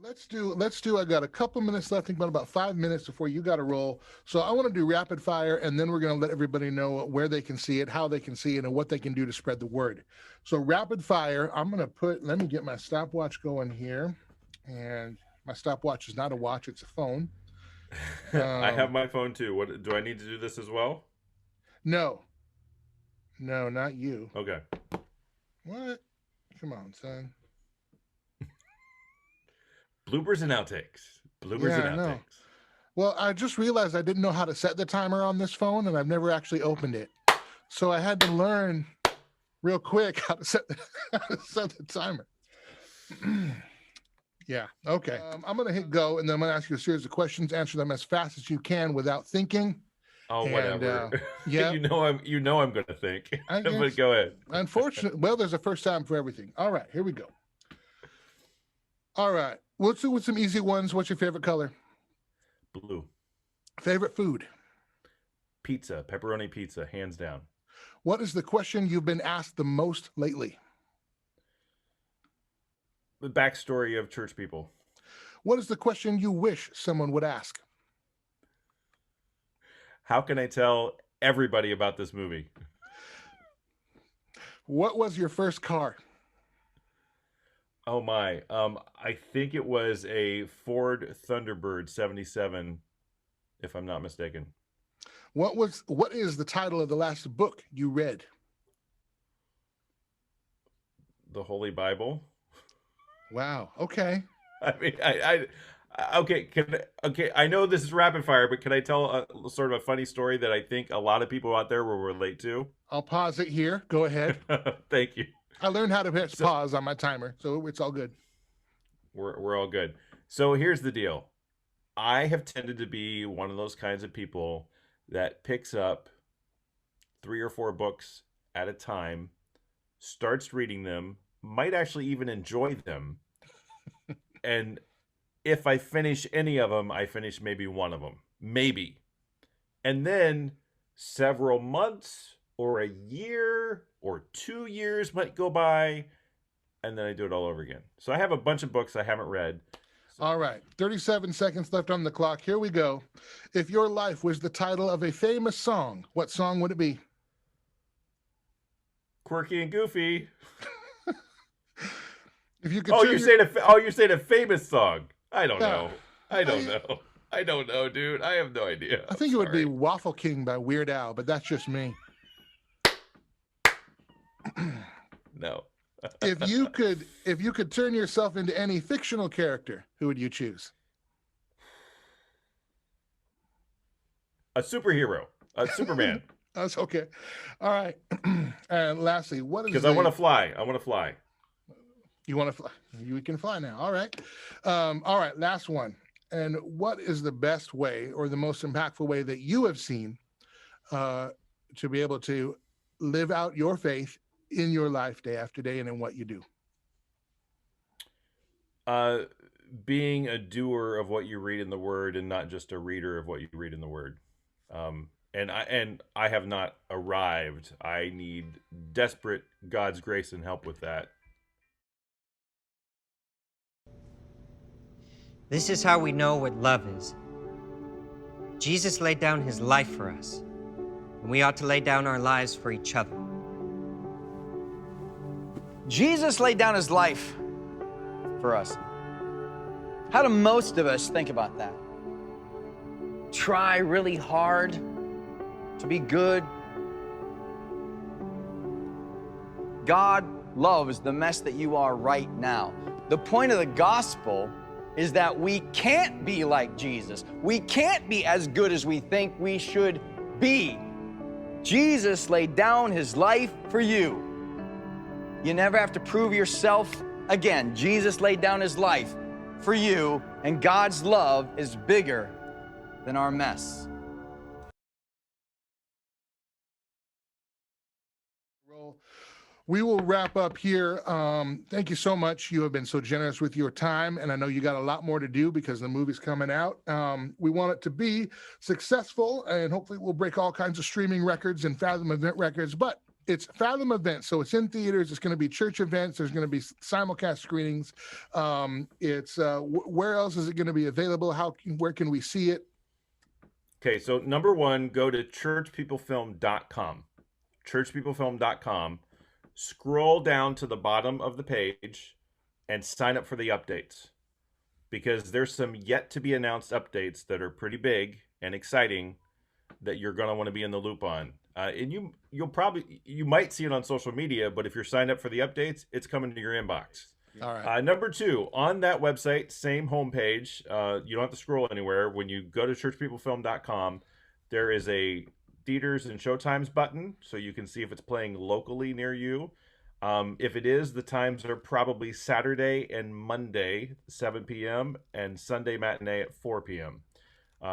Let's do. I got a couple minutes left. I think about 5 minutes before you got to roll. So I want to do rapid fire, and then we're going to let everybody know where they can see it, how they can see it, and what they can do to spread the word. So rapid fire. I'm going to put. Let me get my stopwatch going here, and my stopwatch is not a watch; it's a phone. I have my phone too. What do I need to do this as well? No, no, not you. Okay. What? Come on, son. Bloopers and outtakes. Bloopers Yeah, and I know. outtakes. Well, I just realized I didn't know how to set the timer on this phone, and I've never actually opened it. So I had to learn real quick how to set the timer. Yeah. Okay. I'm going to hit go, and then I'm going to ask you a series of questions. Answer them as fast as you can without thinking. Oh, And whatever. yeah, I'm gonna think. I But guess. go ahead. Unfortunately, well, there's a first time for everything. All right, here we go. All right. Let's do with some easy ones. What's your favorite color? Blue. Favorite food? Pizza. Pepperoni pizza, hands down. What is the question you've been asked the most lately? The backstory of church people. What is the question you wish someone would ask? How can I tell everybody about this movie? What was your first car? Oh my. I think it was a Ford Thunderbird 77, if I'm not mistaken. What is the title of the last book you read? The Holy Bible. Wow. Okay. I mean, okay, okay. I know this is rapid fire, but can I tell a sort of a funny story that I think a lot of people out there will relate to? I'll pause it here. Go ahead. Thank you. I learned how to hit pause on my timer, so it's all good. We're all good. So here's the deal. I have tended to be one of those kinds of people that picks up 3 or 4 books at a time, starts reading them, might actually even enjoy them, and if I finish any of them, I finish maybe one of them. Maybe. And then several months or a year or 2 years might go by, and then I do it all over again. So I have a bunch of books I haven't read. All right. 37 seconds left on the clock. Here we go. If your life was the title of a famous song, what song would it be? Quirky and Goofy. If you could you're saying a famous song. I don't know. I don't I- know. I don't know, dude. I have no idea. I think it would be Waffle King by Weird Al, but that's just me. No. If you could turn yourself into any fictional character, who would you choose? A superhero. A Superman. That's okay. All right. And lastly, what is Because I want to fly. I want to fly. You want to fly? You can fly now. All right. All right. Last one. And what is the best way or the most impactful way that you have seen to be able to live out your faith in your life day after day and in what you do? Being a doer of what you read in the Word and not just a reader of what you read in the Word. And I have not arrived. I need desperate God's grace and help with that. This is how we know what love is. Jesus laid down his life for us, and we ought to lay down our lives for each other. Jesus laid down his life for us. How do most of us think about that? Try really hard to be good. God loves the mess that you are right now. The point of the gospel is that we can't be like Jesus. We can't be as good as we think we should be. Jesus laid down his life for you. You never have to prove yourself again. Jesus laid down his life for you, and God's love is bigger than our mess. We will wrap up here. Thank you so much. You have been so generous with your time, and I know you got a lot more to do because the movie's coming out. We want it to be successful, and hopefully we'll break all kinds of streaming records and Fathom event records, but It's Fathom events, so it's in theaters. It's going to be church events. There's going to be simulcast screenings. Where else is it going to be available? Where can we see it? Okay, so number one, go to churchpeoplefilm.com. Churchpeoplefilm.com. Scroll down to the bottom of the page and sign up for the updates, because there's some yet to be announced updates that are pretty big and exciting that you're going to want to be in the loop on. And you might see it on social media, but if you're signed up for the updates, it's coming to your inbox. All right. Number two, on that website, same homepage, you don't have to scroll anywhere. When you go to churchpeoplefilm.com, there is a theaters and showtimes button, so you can see if it's playing locally near you. If it is, the times are probably Saturday and Monday, 7 p.m., and Sunday matinee at 4 p.m.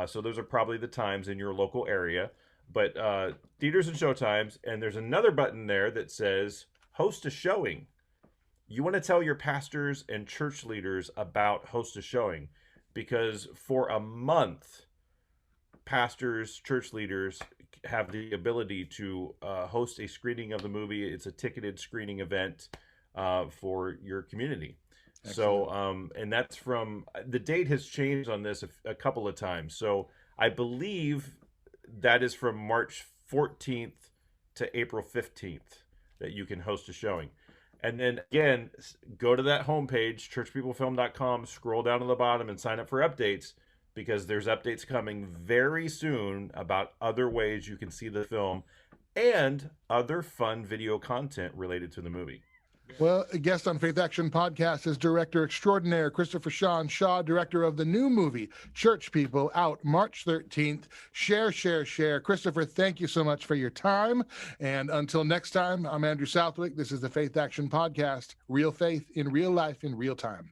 So those are probably the times in your local area. But theaters and showtimes, and there's another button there that says host a showing. You want to tell your pastors and church leaders about host a showing, because for a month, pastors, church leaders have the ability to host a screening of the movie. It's a ticketed screening event for your community. Excellent. So, and that's from, the date has changed on this a couple of times. So I believe that is from March 14th to April 15th that you can host a showing. And then again, go to that homepage, churchpeoplefilm.com, scroll down to the bottom and sign up for updates, because there's updates coming very soon about other ways you can see the film and other fun video content related to the movie. Well, a guest on Faith Action Podcast is director extraordinaire Christopher Shawn Shaw, director of the new movie, Church People, out March 13th. Share, share, share. Christopher, thank you so much for your time. And until next time, I'm Andrew Southwick. This is the Faith Action Podcast, real faith in real life in real time.